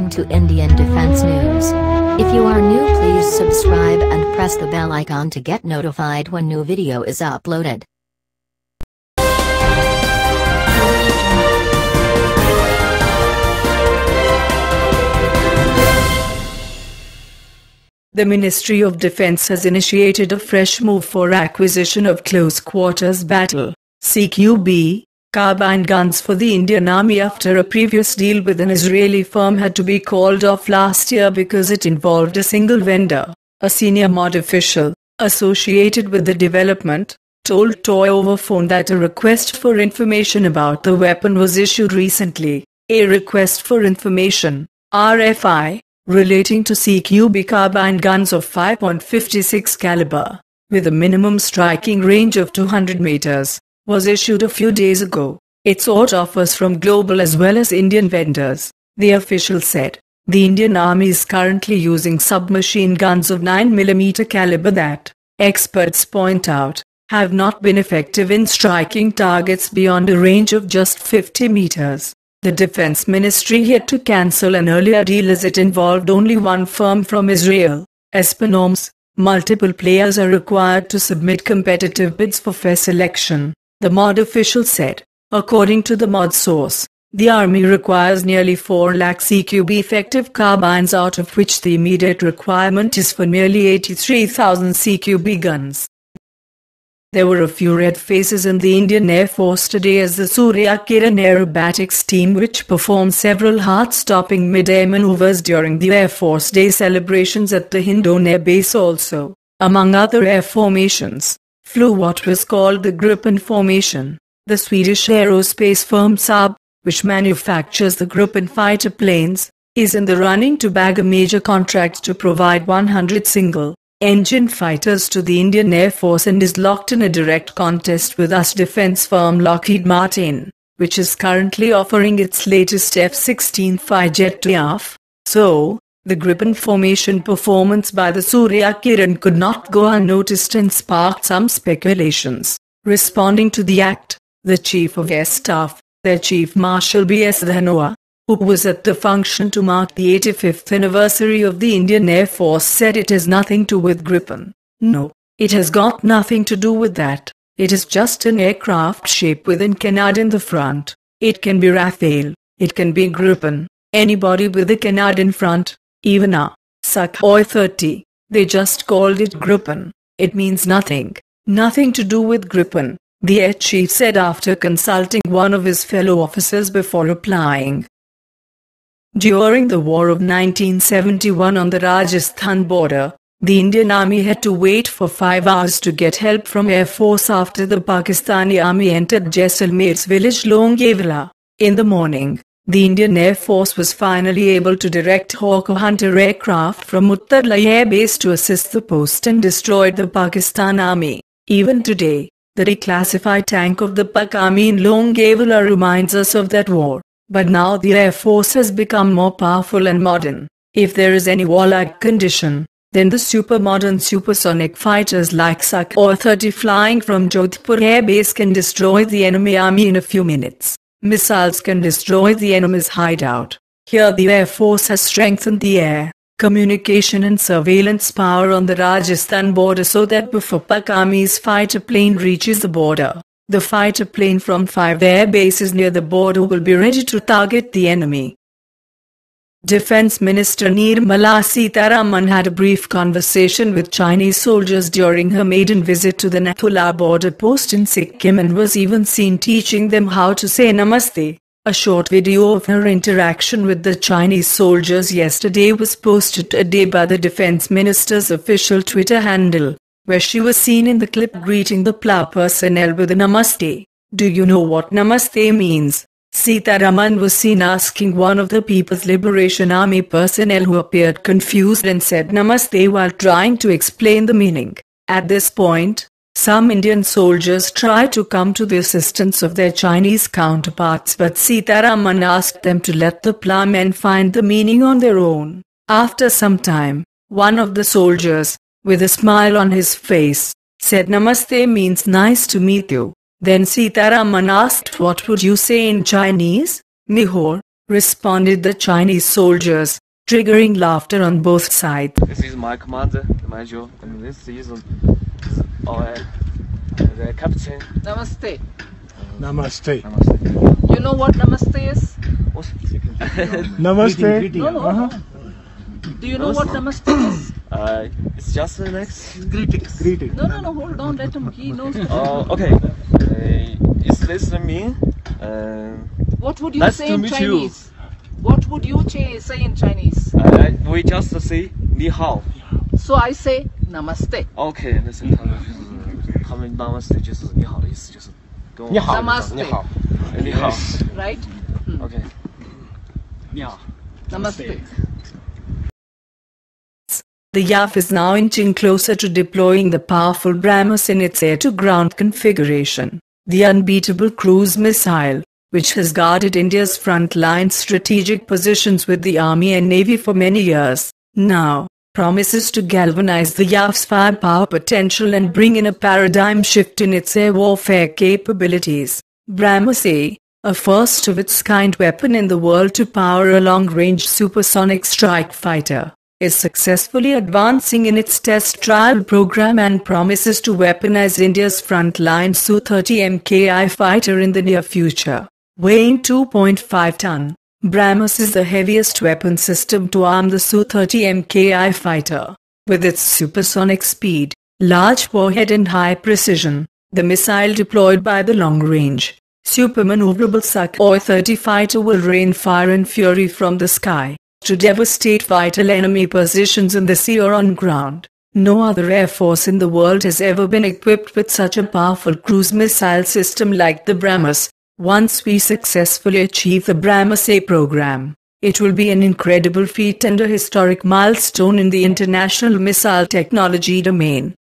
listening to Indian Defense News. If you are new, please subscribe and press the bell icon to get notified when new video is uploaded. The Ministry of Defense has initiated a fresh move for acquisition of close-quarters battle (CQB) carbine guns for the Indian Army after a previous deal with an Israeli firm had to be called off last year because it involved a single vendor. A senior MOD official, associated with the development, told TOI over phone that a request for information about the weapon was issued recently. A request for information, RFI, relating to CQB carbine guns of 5.56 caliber, with a minimum striking range of 200 meters, was issued a few days ago. It sought offers from global as well as Indian vendors, the official said. The Indian Army is currently using submachine guns of 9mm caliber that, experts point out, have not been effective in striking targets beyond a range of just 50 meters. The Defense Ministry had to cancel an earlier deal as it involved only one firm from Israel. As per norms, multiple players are required to submit competitive bids for fair selection, the MOD official said. According to the MOD source, the Army requires nearly 4 lakh CQB effective carbines, out of which the immediate requirement is for nearly 83,000 CQB guns. There were a few red faces in the Indian Air Force today as the Surya Kiran Aerobatics team, which performed several heart-stopping mid-air maneuvers during the Air Force Day celebrations at the Hindon Air Base, also, among other air formations, flew what was called the Gripen formation. The Swedish aerospace firm Saab, which manufactures the Gripen fighter planes, is in the running to bag a major contract to provide 100 single-engine fighters to the Indian Air Force and is locked in a direct contest with US defense firm Lockheed Martin, which is currently offering its latest F-16 fighter to IAF. So, the Gripen formation performance by the Surya Kiran could not go unnoticed and sparked some speculations. Responding to the act, the Chief of Air Staff, their Chief Marshal B.S. Dhanoa, who was at the function to mark the 85th anniversary of the Indian Air Force, said it has nothing to do with Gripen. No, it has got nothing to do with that. It is just an aircraft shape with an canard in the front. It can be Rafale, it can be Gripen, anybody with a canard in front, even a Sukhoi 30. They just called it Gripen. It means nothing. Nothing to do with Gripen, the Air Chief said after consulting one of his fellow officers before replying. During the War of 1971 on the Rajasthan border, the Indian Army had to wait for 5 hours to get help from Air Force after the Pakistani Army entered Jaisalmer's village Longewala. In the morning, the Indian Air Force was finally able to direct Hawk Hunter aircraft from Uttarlai Air Base to assist the post and destroyed the Pakistan Army. Even today, the reclassified tank of the Pak Army in Longewala reminds us of that war. But now the Air Force has become more powerful and modern. If there is any warlike condition, then the super-modern supersonic fighters like Sukhoi 30 flying from Jodhpur Air Base can destroy the enemy army in a few minutes. Missiles can destroy the enemy's hideout. Here the Air Force has strengthened the air, communication and surveillance power on the Rajasthan border so that before Pak Army's fighter plane reaches the border, the fighter plane from 5 air bases near the border will be ready to target the enemy. Defense Minister Nirmala Sitaraman had a brief conversation with Chinese soldiers during her maiden visit to the Nathula border post in Sikkim and was even seen teaching them how to say namaste. A short video of her interaction with the Chinese soldiers yesterday was posted today by the Defense Minister's official Twitter handle, where she was seen in the clip greeting the PLA personnel with a namaste. Do you know what namaste means? Sitaraman was seen asking one of the People's Liberation Army personnel who appeared confused and said namaste while trying to explain the meaning. At this point, some Indian soldiers tried to come to the assistance of their Chinese counterparts, but Sitaraman asked them to let the PLA men find the meaning on their own. After some time, one of the soldiers, with a smile on his face, said namaste means nice to meet you. Then Sitaraman asked, what would you say in Chinese? Mihor, responded the Chinese soldiers, triggering laughter on both sides. This is my commander, the major, and this is our the captain. Namaste. Namaste. Namaste. You know what namaste is? Namaste. Greeting. No. Do you know what namaste is? It's just the next Greeting. No, hold on, let him, he knows. Okay. Is this mean? What would you Nice say to in meet Chinese? What would you say in Chinese? We just say 你好. So I say namaste. OK， 那是他们 namaste 就是你好的意思，就是跟我 Namaste. 你好，你好 Right? OK， 你好 Namaste. The YAF is now inching closer to deploying the powerful BrahMos in its air-to-ground configuration, the unbeatable cruise missile, which has guarded India's front-line strategic positions with the Army and Navy for many years, now promises to galvanize the YAF's firepower potential and bring in a paradigm shift in its air warfare capabilities. BrahMos A first-of-its-kind weapon in the world to power a long-range supersonic strike fighter, is successfully advancing in its test trial program and promises to weaponize India's frontline Su-30 MKI fighter in the near future. Weighing 2.5 ton, BrahMos is the heaviest weapon system to arm the Su-30 MKI fighter. With its supersonic speed, large warhead and high precision, the missile deployed by the long-range, supermaneuverable Su-30 fighter will rain fire and fury from the sky to devastate vital enemy positions in the sea or on ground. No other air force in the world has ever been equipped with such a powerful cruise missile system like the BrahMos. Once we successfully achieve the BrahMos A program, it will be an incredible feat and a historic milestone in the international missile technology domain.